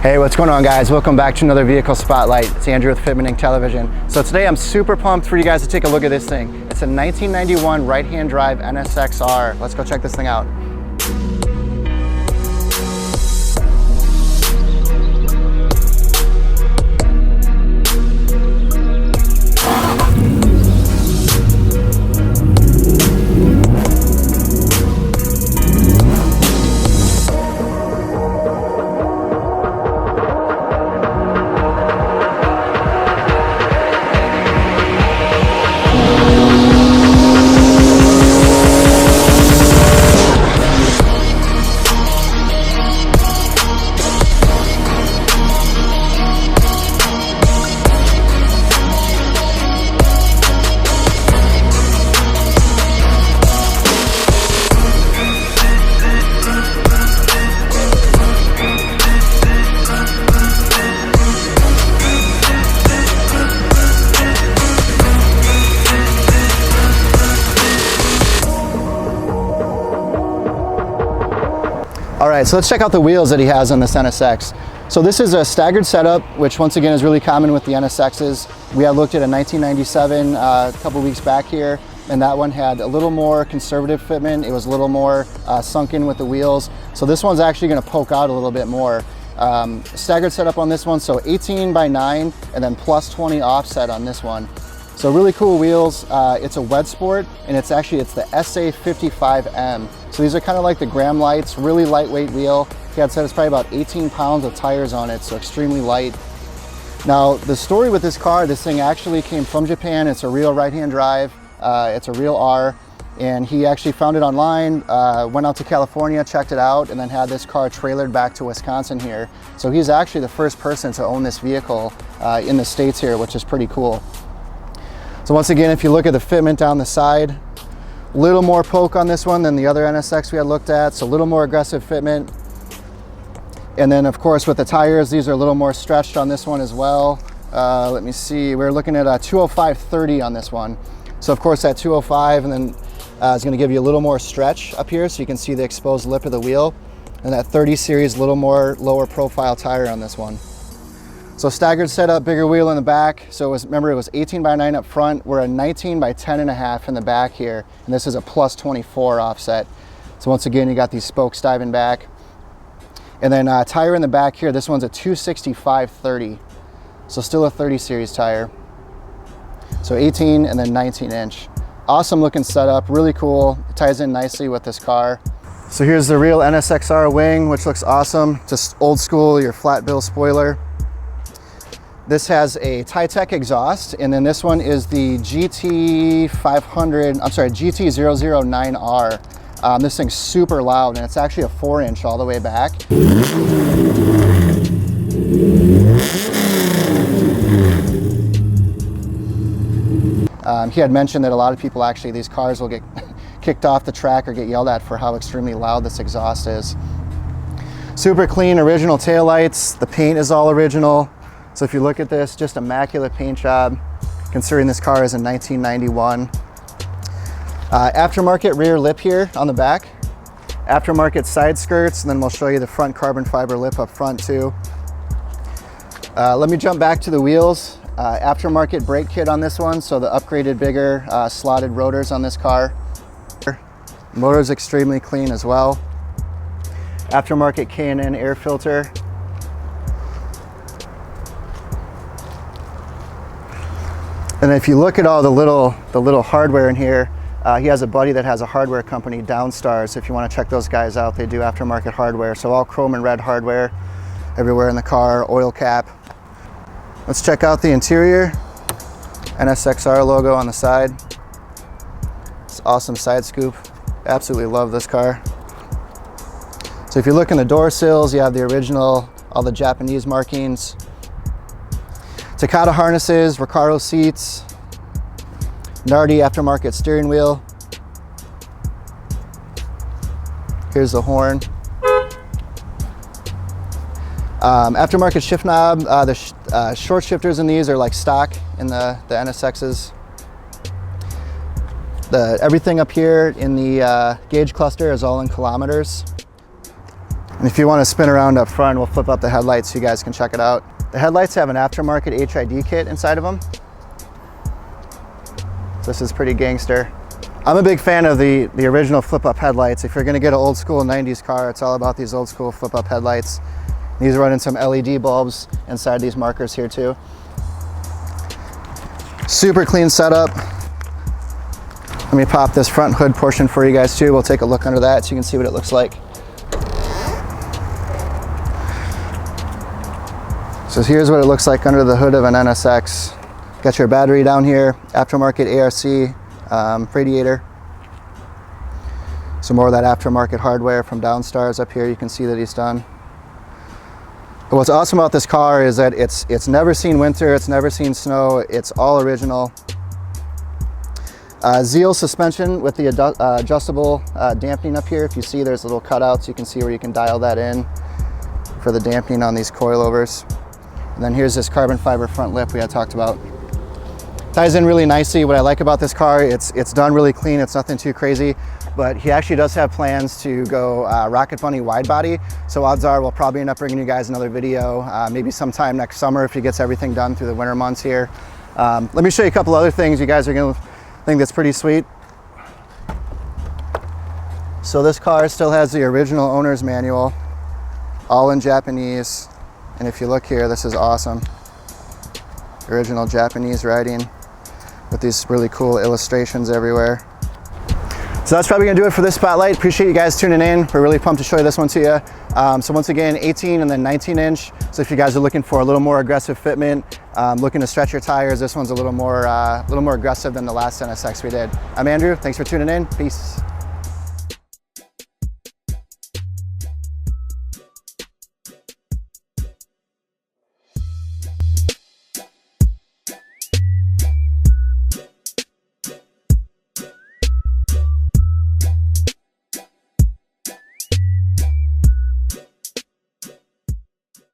Hey, what's going on, guys? Welcome back to another vehicle spotlight. It's Andrew with Fitment Television. So today I'm super pumped for you guys to take a look at this thing. It's a 1991 right-hand drive NSX-R. Let's go check this thing out. All right, so let's check out the wheels that he has on this NSX. So this is a staggered setup, which once again is really common with the NSXs. We had looked at a 1997 a couple weeks back here, and that one had a little more conservative fitment. It was a little more sunk in with the wheels. So this one's actually gonna poke out a little bit more. Staggered setup on this one, so 18/9 and then plus 20 offset on this one. So really cool wheels. It's a Wedsport, and it's the SA-55M. So these are kind of like the Graham lights, really lightweight wheel. He had said it's probably about 18 pounds of tires on it, so extremely light. Now, the story with this car, this thing actually came from Japan. It's a real right-hand drive. It's a real R, and he actually found it online, went out to California, checked it out, and then had this car trailered back to Wisconsin here. So he's actually the first person to own this vehicle in the States here, which is pretty cool. So once again, if you look at the fitment down the side, a little more poke on this one than the other NSX we had looked at, so a little more aggressive fitment. And then of course with the tires, these are a little more stretched on this one as well. Let me see, we're looking at a 205/30 on this one. So of course that 205 and then is gonna give you a little more stretch up here so you can see the exposed lip of the wheel. And that 30 series, a little more lower profile tire on this one. So staggered setup, bigger wheel in the back. So remember it was 18/9 up front. We're a 19/10.5 in the back here. And this is a plus 24 offset. So once again, you got these spokes diving back. And then tire in the back here, this one's a 265/30. So still a 30 series tire. So 18 and then 19 inch. Awesome looking setup, really cool. It ties in nicely with this car. So here's the real NSX-R wing, which looks awesome. Just old school, your flat bill spoiler. This has a Taitec exhaust, and then this one is the GT009R. This thing's super loud, and it's actually a 4-inch all the way back. He had mentioned that a lot of people actually, these cars will get kicked off the track or get yelled at for how extremely loud this exhaust is. Super clean, original taillights. The paint is all original. So if you look at this, just immaculate paint job, considering this car is a 1991. Aftermarket rear lip here on the back. Aftermarket side skirts, and then we'll show you the front carbon fiber lip up front too. Let me jump back to the wheels. Aftermarket brake kit on this one, so the upgraded bigger slotted rotors on this car. Motor's extremely clean as well. Aftermarket K&N air filter. And if you look at all the little hardware in here, he has a buddy that has a hardware company, Downstars. If you want to check those guys out, they do aftermarket hardware. So all chrome and red hardware everywhere in the car, oil cap. Let's check out the interior. NSX-R logo on the side. It's awesome side scoop. Absolutely love this car. So if you look in the door sills, you have the original, all the Japanese markings. Takata harnesses, Recaro seats, Nardi aftermarket steering wheel. Here's the horn. Aftermarket shift knob. The short shifters in these are like stock in the NSXs. Everything up here in the gauge cluster is all in kilometers. And if you want to spin around up front, we'll flip up the headlights so you guys can check it out. The headlights have an aftermarket HID kit inside of them. This is pretty gangster. I'm a big fan of the original flip-up headlights. If you're gonna get an old school 90s car, it's all about these old school flip-up headlights. These are running some LED bulbs inside these markers here too. Super clean setup. Let me pop this front hood portion for you guys too. We'll take a look under that so you can see what it looks like. So here's what it looks like under the hood of an NSX. Got your battery down here, aftermarket ARC radiator. Some more of that aftermarket hardware from Downstars up here. You can see that he's done. But what's awesome about this car is that it's never seen winter, it's never seen snow, it's all original. Zeal suspension with the adjustable dampening up here. If you see, there's little cutouts. You can see where you can dial that in for the dampening on these coilovers. And then here's this carbon fiber front lip we had talked about. Ties in really nicely. What I like about this car, it's done really clean. It's nothing too crazy, but he actually does have plans to go Rocket Bunny wide body. So odds are we'll probably end up bringing you guys another video, maybe sometime next summer if he gets everything done through the winter months here. Let me show you a couple other things you guys are gonna think that's pretty sweet. So this car still has the original owner's manual, all in Japanese. And if you look here, this is awesome. Original Japanese writing with these really cool illustrations everywhere. So that's probably gonna do it for this spotlight. Appreciate you guys tuning in. We're really pumped to show you this one to you. So once again, 18 and then 19 inch. So if you guys are looking for a little more aggressive fitment, looking to stretch your tires, this one's a little more aggressive than the last NSX we did. I'm Andrew, thanks for tuning in, peace.